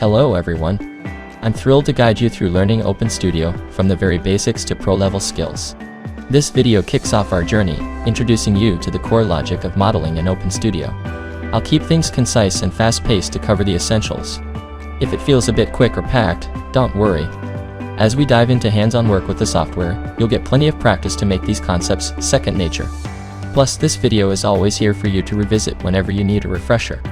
Hello everyone. I'm thrilled to guide you through learning OpenStudio from the very basics to pro-level skills. This video kicks off our journey, introducing you to the core logic of modeling in OpenStudio. I'll keep things concise and fast-paced to cover the essentials. If it feels a bit quick or packed, don't worry. As we dive into hands-on work with the software, you'll get plenty of practice to make these concepts second nature. Plus, this video is always here for you to revisit whenever you need a refresher.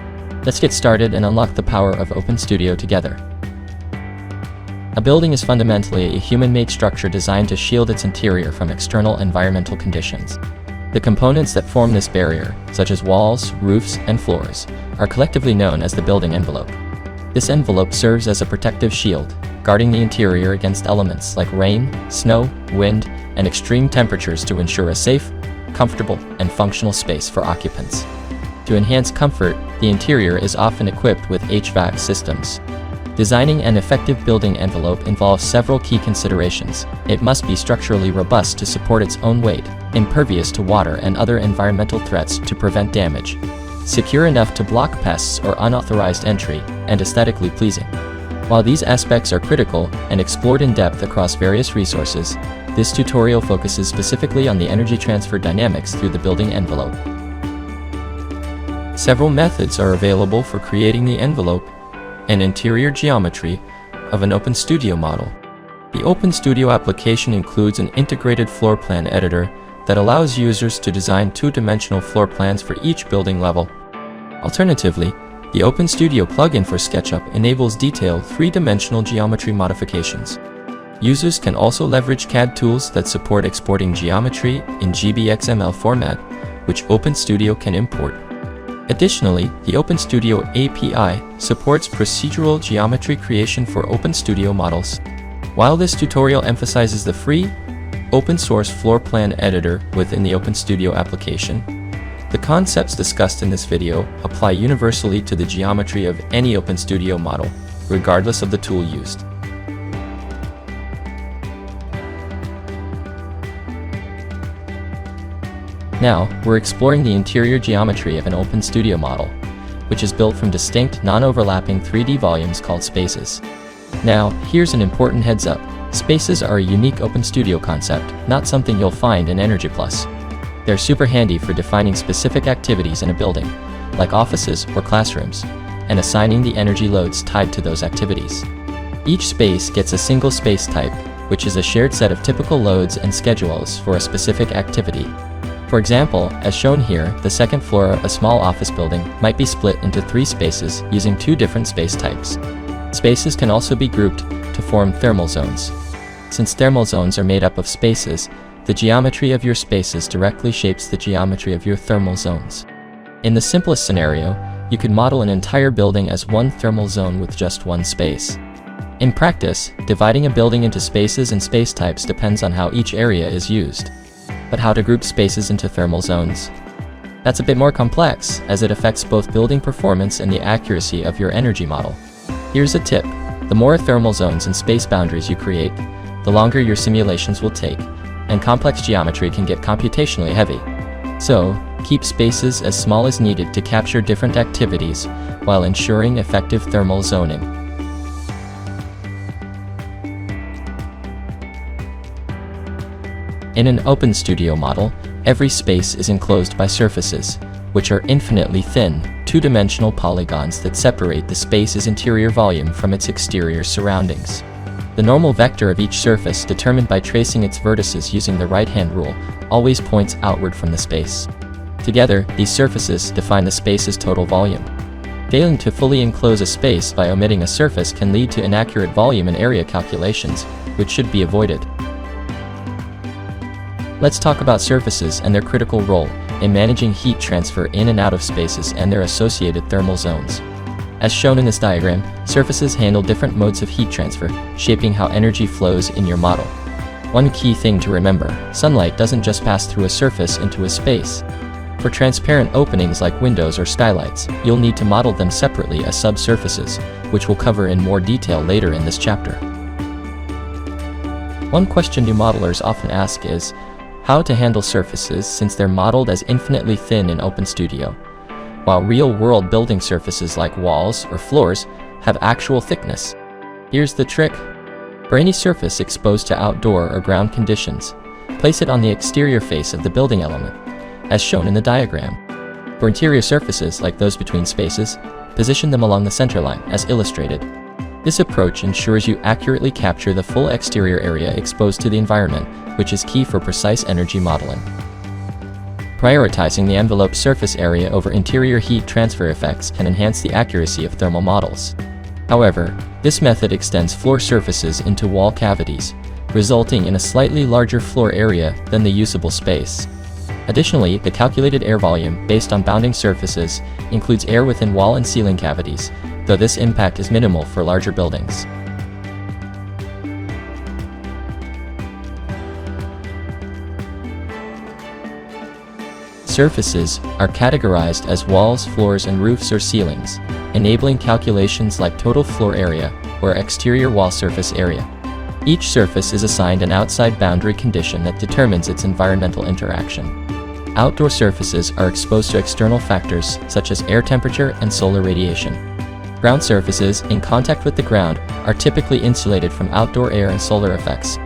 Let's get started and unlock the power of OpenStudio together. A building is fundamentally a human-made structure designed to shield its interior from external environmental conditions. The components that form this barrier, such as walls, roofs, and floors, are collectively known as the building envelope. This envelope serves as a protective shield, guarding the interior against elements like rain, snow, wind, and extreme temperatures to ensure a safe, comfortable, and functional space for occupants. To enhance comfort, the interior is often equipped with HVAC systems. Designing an effective building envelope involves several key considerations. It must be structurally robust to support its own weight, impervious to water and other environmental threats to prevent damage, secure enough to block pests or unauthorized entry, and aesthetically pleasing. While these aspects are critical and explored in depth across various resources, this tutorial focuses specifically on the energy transfer dynamics through the building envelope. Several methods are available for creating the envelope and interior geometry of an OpenStudio model. The OpenStudio application includes an integrated floor plan editor that allows users to design two-dimensional floor plans for each building level. Alternatively, the OpenStudio plugin for SketchUp enables detailed three-dimensional geometry modifications. Users can also leverage CAD tools that support exporting geometry in GBXML format, which OpenStudio can import. Additionally, the OpenStudio API supports procedural geometry creation for OpenStudio models. While this tutorial emphasizes the free, open-source floor plan editor within the OpenStudio application, the concepts discussed in this video apply universally to the geometry of any OpenStudio model, regardless of the tool used. Now, we're exploring the interior geometry of an OpenStudio model, which is built from distinct, non-overlapping 3D volumes called spaces. Now, here's an important heads up. Spaces are a unique OpenStudio concept, not something you'll find in EnergyPlus. They're super handy for defining specific activities in a building, like offices or classrooms, and assigning the energy loads tied to those activities. Each space gets a single space type, which is a shared set of typical loads and schedules for a specific activity. For example, as shown here, the second floor of a small office building might be split into 3 spaces using 2 different space types. Spaces can also be grouped to form thermal zones. Since thermal zones are made up of spaces, the geometry of your spaces directly shapes the geometry of your thermal zones. In the simplest scenario, you could model an entire building as one thermal zone with just one space. In practice, dividing a building into spaces and space types depends on how each area is used. But how to group spaces into thermal zones? That's a bit more complex, as it affects both building performance and the accuracy of your energy model. Here's a tip. The more thermal zones and space boundaries you create, the longer your simulations will take, and complex geometry can get computationally heavy. So, keep spaces as small as needed to capture different activities while ensuring effective thermal zoning. In an OpenStudio model, every space is enclosed by surfaces, which are infinitely thin, two-dimensional polygons that separate the space's interior volume from its exterior surroundings. The normal vector of each surface, determined by tracing its vertices using the right-hand rule, always points outward from the space. Together, these surfaces define the space's total volume. Failing to fully enclose a space by omitting a surface can lead to inaccurate volume and area calculations, which should be avoided. Let's talk about surfaces and their critical role in managing heat transfer in and out of spaces and their associated thermal zones. As shown in this diagram, surfaces handle different modes of heat transfer, shaping how energy flows in your model. One key thing to remember: sunlight doesn't just pass through a surface into a space. For transparent openings like windows or skylights, you'll need to model them separately as subsurfaces, which we'll cover in more detail later in this chapter. One question new modelers often ask is, how to handle surfaces since they're modeled as infinitely thin in OpenStudio, while real-world building surfaces like walls or floors have actual thickness. Here's the trick. For any surface exposed to outdoor or ground conditions, place it on the exterior face of the building element, as shown in the diagram. For interior surfaces, like those between spaces, position them along the center line, as illustrated. This approach ensures you accurately capture the full exterior area exposed to the environment, which is key for precise energy modeling. Prioritizing the envelope surface area over interior heat transfer effects can enhance the accuracy of thermal models. However, this method extends floor surfaces into wall cavities, resulting in a slightly larger floor area than the usable space. Additionally, the calculated air volume based on bounding surfaces includes air within wall and ceiling cavities, though this impact is minimal for larger buildings. Surfaces are categorized as walls, floors, and roofs or ceilings, enabling calculations like total floor area or exterior wall surface area. Each surface is assigned an outside boundary condition that determines its environmental interaction. Outdoor surfaces are exposed to external factors such as air temperature and solar radiation. Ground surfaces, in contact with the ground, are typically insulated from outdoor air and solar effects.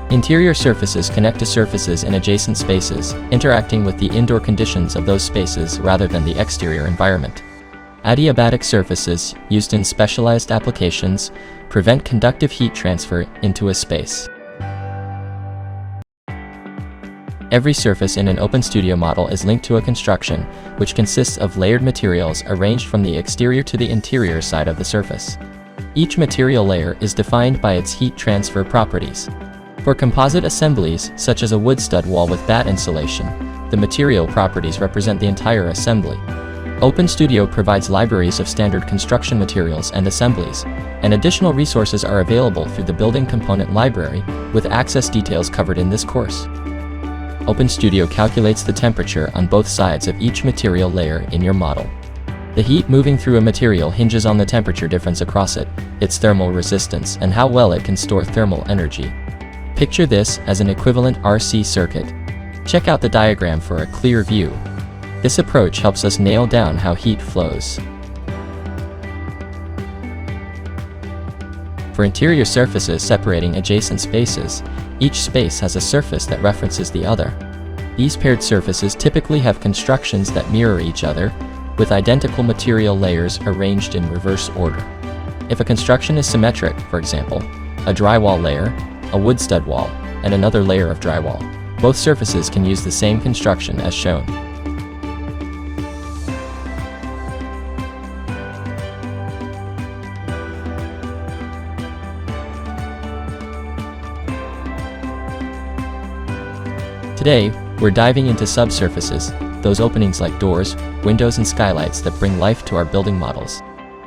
Interior surfaces connect to surfaces in adjacent spaces, interacting with the indoor conditions of those spaces rather than the exterior environment. Adiabatic surfaces, used in specialized applications, prevent conductive heat transfer into a space. Every surface in an OpenStudio model is linked to a construction, which consists of layered materials arranged from the exterior to the interior side of the surface. Each material layer is defined by its heat transfer properties. For composite assemblies, such as a wood stud wall with batt insulation, the material properties represent the entire assembly. OpenStudio provides libraries of standard construction materials and assemblies, and additional resources are available through the Building Component Library, with access details covered in this course. OpenStudio calculates the temperature on both sides of each material layer in your model. The heat moving through a material hinges on the temperature difference across it, its thermal resistance, and how well it can store thermal energy. Picture this as an equivalent RC circuit. Check out the diagram for a clear view. This approach helps us nail down how heat flows. For interior surfaces separating adjacent spaces, each space has a surface that references the other. These paired surfaces typically have constructions that mirror each other, with identical material layers arranged in reverse order. If a construction is symmetric, for example, a drywall layer, a wood stud wall, and another layer of drywall, both surfaces can use the same construction as shown. Today, we're diving into subsurfaces, those openings like doors, windows, and skylights that bring life to our building models.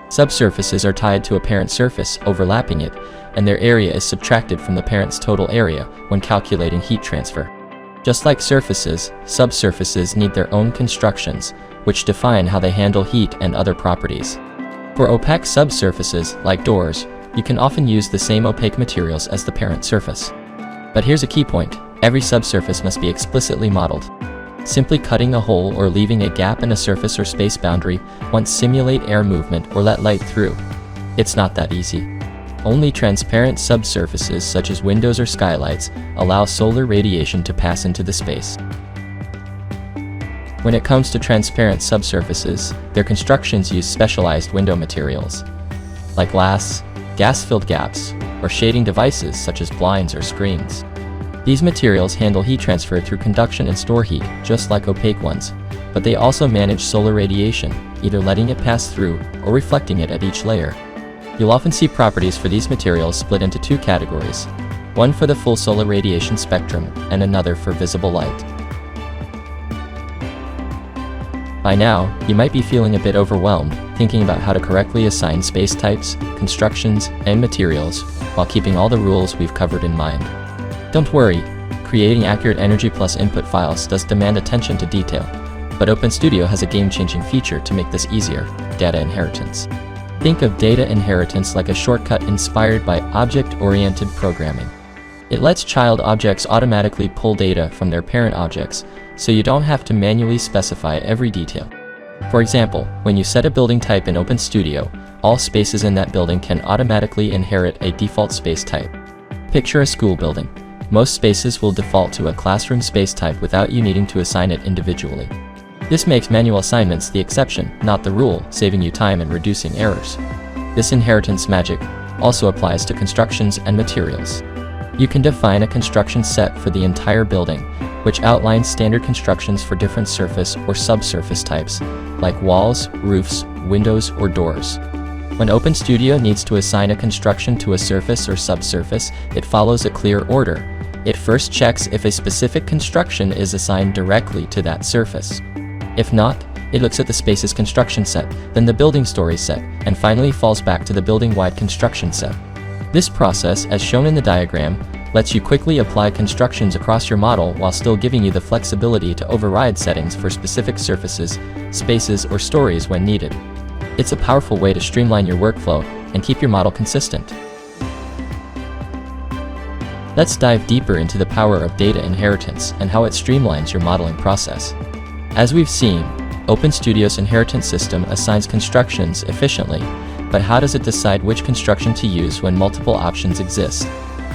Subsurfaces are tied to a parent surface, overlapping it, and their area is subtracted from the parent's total area when calculating heat transfer. Just like surfaces, subsurfaces need their own constructions, which define how they handle heat and other properties. For opaque subsurfaces, like doors, you can often use the same opaque materials as the parent surface. But here's a key point: every subsurface must be explicitly modeled. Simply cutting a hole or leaving a gap in a surface or space boundary won't simulate air movement or let light through. It's not that easy. Only transparent subsurfaces such as windows or skylights allow solar radiation to pass into the space. When it comes to transparent subsurfaces, their constructions use specialized window materials, like glass, gas-filled gaps, or shading devices such as blinds or screens. These materials handle heat transfer through conduction and store heat, just like opaque ones, but they also manage solar radiation, either letting it pass through or reflecting it at each layer. You'll often see properties for these materials split into two categories, one for the full solar radiation spectrum and another for visible light. By now, you might be feeling a bit overwhelmed, thinking about how to correctly assign space types, constructions, and materials while keeping all the rules we've covered in mind. Don't worry, creating accurate EnergyPlus input files does demand attention to detail, but OpenStudio has a game-changing feature to make this easier: data inheritance. Think of data inheritance like a shortcut inspired by object-oriented programming. It lets child objects automatically pull data from their parent objects, so you don't have to manually specify every detail. For example, when you set a building type in OpenStudio, all spaces in that building can automatically inherit a default space type. Picture a school building. Most spaces will default to a classroom space type without you needing to assign it individually. This makes manual assignments the exception, not the rule, saving you time and reducing errors. This inheritance magic also applies to constructions and materials. You can define a construction set for the entire building, which outlines standard constructions for different surface or subsurface types, like walls, roofs, windows, or doors. When OpenStudio needs to assign a construction to a surface or subsurface, it follows a clear order. It first checks if a specific construction is assigned directly to that surface. If not, it looks at the space's construction set, then the building story set, and finally falls back to the building-wide construction set. This process, as shown in the diagram, lets you quickly apply constructions across your model while still giving you the flexibility to override settings for specific surfaces, spaces, or stories when needed. It's a powerful way to streamline your workflow and keep your model consistent. Let's dive deeper into the power of data inheritance and how it streamlines your modeling process. As we've seen, OpenStudio's inheritance system assigns constructions efficiently, but how does it decide which construction to use when multiple options exist?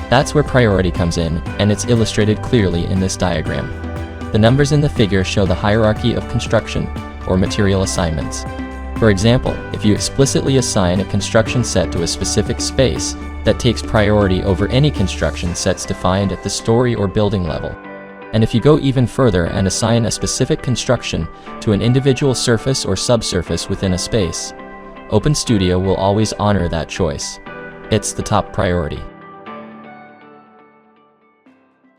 That's where priority comes in, and it's illustrated clearly in this diagram. The numbers in the figure show the hierarchy of construction or material assignments. For example, if you explicitly assign a construction set to a specific space, that takes priority over any construction sets defined at the story or building level. And if you go even further and assign a specific construction to an individual surface or subsurface within a space, OpenStudio will always honor that choice. It's the top priority.